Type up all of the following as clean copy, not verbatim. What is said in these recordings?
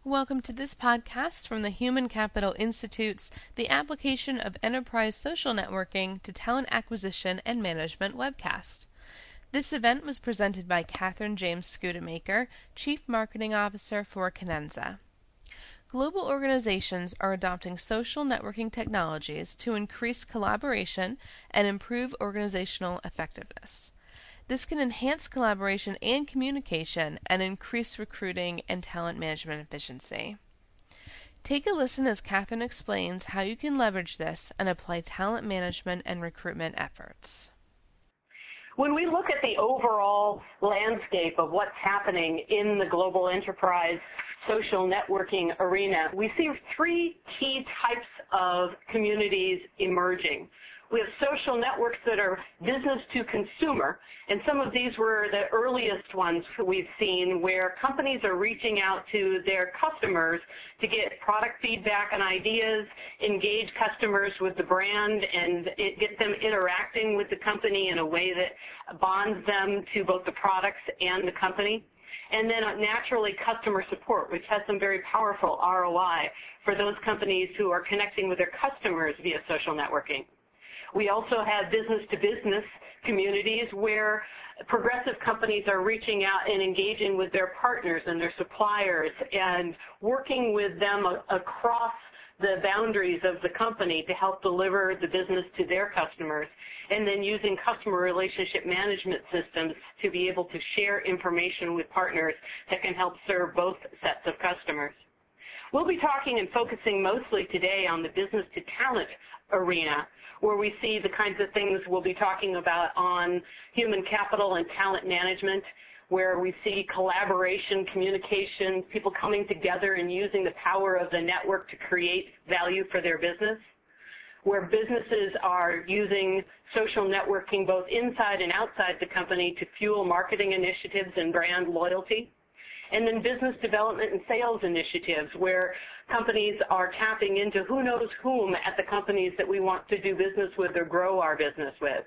Welcome to this podcast from the Human Capital Institute's The Application of Enterprise Social Networking to Talent Acquisition and Management webcast. This event was presented by Catherine James Schoonemaker, Chief Marketing Officer for Canenza. Global organizations are adopting social networking technologies to increase collaboration and improve organizational effectiveness. This can enhance collaboration and communication and increase recruiting and talent management efficiency. Take a listen as Catherine explains how you can leverage this and apply talent management and recruitment efforts. When we look at the overall landscape of what's happening in the global enterprise social networking arena, we see three key types of communities emerging. We have social networks that are business to consumer, and some of these were the earliest ones we've seen where companies are reaching out to their customers to get product feedback and ideas, engage customers with the brand, and get them interacting with the company in a way that bonds them to both the products and the company. And then naturally customer support, which has some very powerful ROI for those companies who are connecting with their customers via social networking. We also have business-to-business communities where progressive companies are reaching out and engaging with their partners and their suppliers and working with them across the boundaries of the company to help deliver the business to their customers, and then using customer relationship management systems to be able to share information with partners that can help serve both sets of customers. We'll be talking and focusing mostly today on the business-to-talent arena, where we see the kinds of things we'll be talking about on human capital and talent management, where we see collaboration, communication, people coming together and using the power of the network to create value for their business, where businesses are using social networking both inside and outside the company to fuel marketing initiatives and brand loyalty. And then business development and sales initiatives where companies are tapping into who knows whom at the companies that we want to do business with or grow our business with.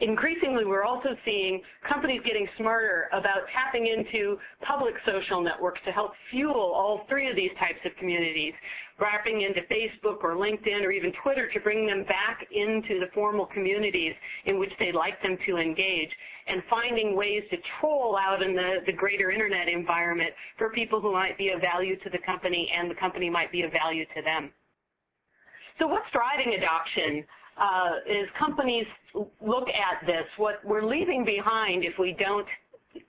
Increasingly, we're also seeing companies getting smarter about tapping into public social networks to help fuel all three of these types of communities, wrapping into Facebook or LinkedIn or even Twitter to bring them back into the formal communities in which they'd like them to engage, and finding ways to troll out in the greater internet environment for people who might be of value to the company and the company might be of value to them. So what's driving adoption? Is companies look at this, what we're leaving behind if we don't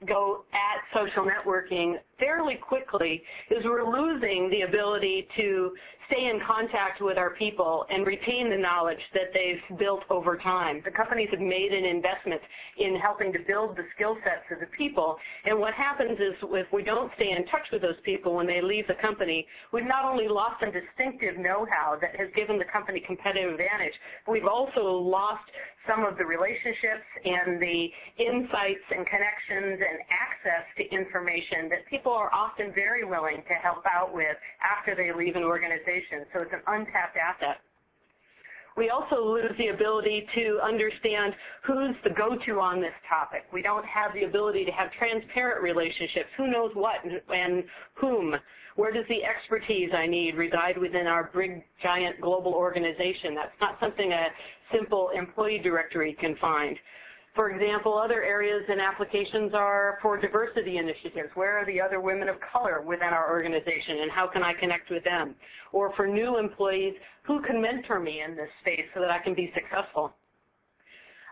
go at social networking fairly quickly is we're losing the ability to stay in contact with our people and retain the knowledge that they've built over time. The companies have made an investment in helping to build the skill sets of the people, and what happens is if we don't stay in touch with those people when they leave the company, we've not only lost some distinctive know-how that has given the company competitive advantage, but we've also lost some of the relationships and the insights and connections and access to information that people are often very willing to help out with after they leave an organization. So it's an untapped asset. We also lose the ability to understand who's the go-to on this topic. We don't have the ability to have transparent relationships. Who knows what and whom? Where does the expertise I need reside within our big, giant global organization? That's not something a simple employee directory can find. For example, other areas and applications are for diversity initiatives. Where are the other women of color within our organization and how can I connect with them? Or for new employees, who can mentor me in this space so that I can be successful?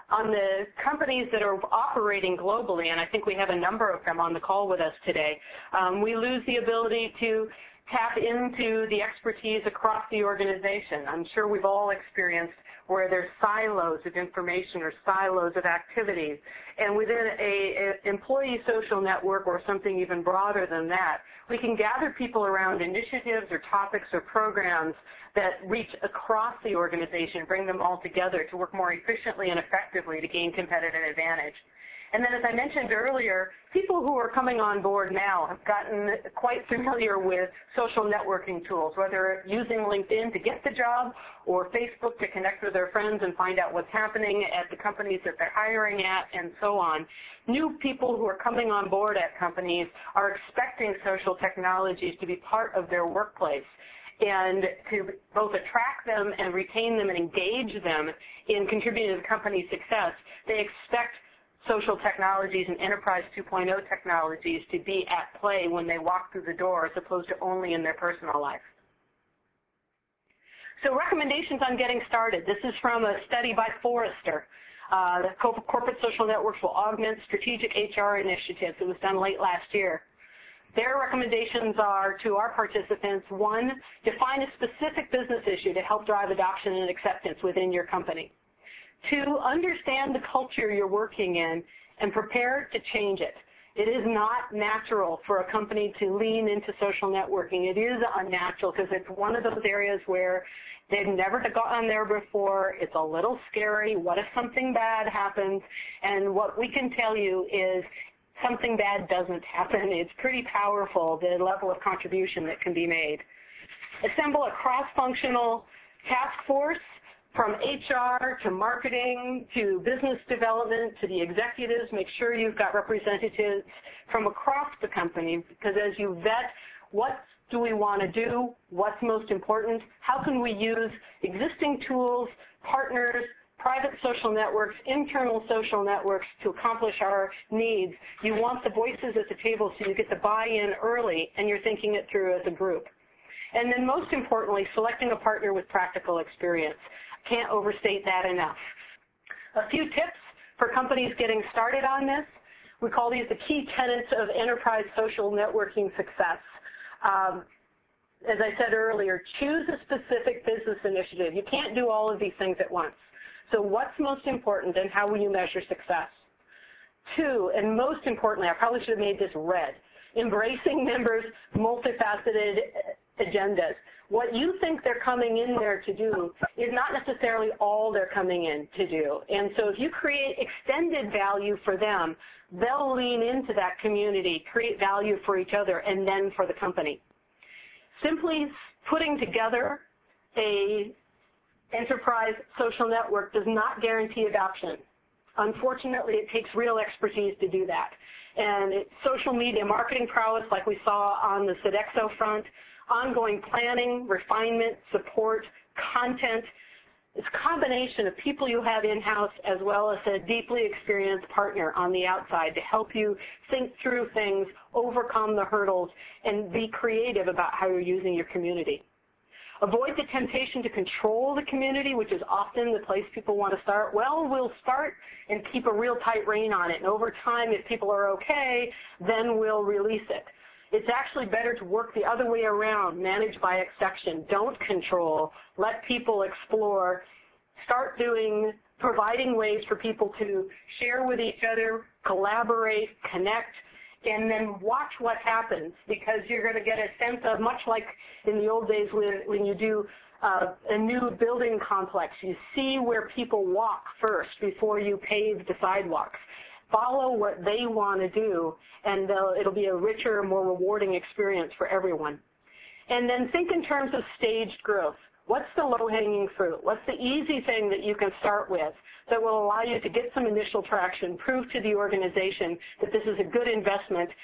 On the companies that are operating globally, and I think we have a number of them on the call with us today, we lose the ability to tap into the expertise across the organization. I'm sure we've all experienced where there's silos of information or silos of activities. And within an employee social network or something even broader than that, we can gather people around initiatives or topics or programs that reach across the organization, bring them all together to work more efficiently and effectively to gain competitive advantage. And then, as I mentioned earlier, people who are coming on board now have gotten quite familiar with social networking tools, whether using LinkedIn to get the job or Facebook to connect with their friends and find out what's happening at the companies that they're hiring at, and so on. New people who are coming on board at companies are expecting social technologies to be part of their workplace, and to both attract them and retain them and engage them in contributing to the company's success. They expect social technologies and Enterprise 2.0 technologies to be at play when they walk through the door as opposed to only in their personal life. So recommendations on getting started. This is from a study by Forrester. The corporate social networks will augment strategic HR initiatives. It was done late last year. Their recommendations are to our participants: 1, define a specific business issue to help drive adoption and acceptance within your company. 2, understand the culture you're working in and prepare to change it. It is not natural for a company to lean into social networking. It is unnatural because it's one of those areas where they've never gotten there before. It's a little scary. What if something bad happens? And what we can tell you is something bad doesn't happen. It's pretty powerful, the level of contribution that can be made. Assemble a cross-functional task force from HR to marketing to business development to the executives. Make sure you've got representatives from across the company, because as you vet what do we want to do, what's most important, how can we use existing tools, partners, private social networks, internal social networks to accomplish our needs. You want the voices at the table so you get the buy-in early and you're thinking it through as a group. And then most importantly, selecting a partner with practical experience. Can't overstate that enough. A few tips for companies getting started on this. We call these the key tenets of enterprise social networking success. As I said earlier, choose a specific business initiative. You can't do all of these things at once. So what's most important and how will you measure success? 2, and most importantly, I probably should have made this red, embracing members' multifaceted agendas. What you think they're coming in there to do is not necessarily all they're coming in to do. And so if you create extended value for them, they'll lean into that community, create value for each other, and then for the company. Simply putting together a enterprise social network does not guarantee adoption. Unfortunately, it takes real expertise to do that. And social media marketing prowess, like we saw on the Sodexo front, ongoing planning, refinement, support, content. It's a combination of people you have in-house as well as a deeply experienced partner on the outside to help you think through things, overcome the hurdles, and be creative about how you're using your community. Avoid the temptation to control the community, which is often the place people want to start. Well, we'll start and keep a real tight rein on it. And over time, if people are okay, then we'll release it. It's actually better to work the other way around, manage by exception. Don't control. Let people explore. Start providing ways for people to share with each other, collaborate, connect, and then watch what happens, because you're going to get a sense of, much like in the old days when you do a new building complex, you see where people walk first before you pave the sidewalks. Follow what they want to do, and it'll be a richer, more rewarding experience for everyone. And then think in terms of staged growth. What's the low-hanging fruit? What's the easy thing that you can start with that will allow you to get some initial traction, prove to the organization that this is a good investment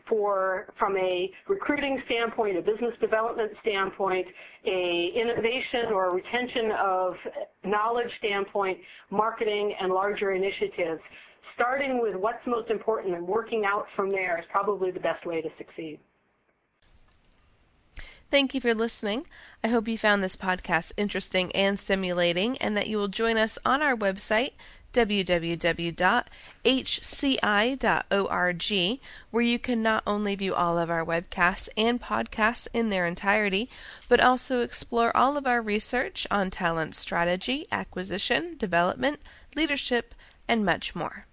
from a recruiting standpoint, a business development standpoint, a innovation or retention of knowledge standpoint, marketing, and larger initiatives. Starting with what's most important and working out from there is probably the best way to succeed. Thank you for listening. I hope you found this podcast interesting and stimulating, and that you will join us on our website, www.hci.org, where you can not only view all of our webcasts and podcasts in their entirety, but also explore all of our research on talent strategy, acquisition, development, leadership, and much more.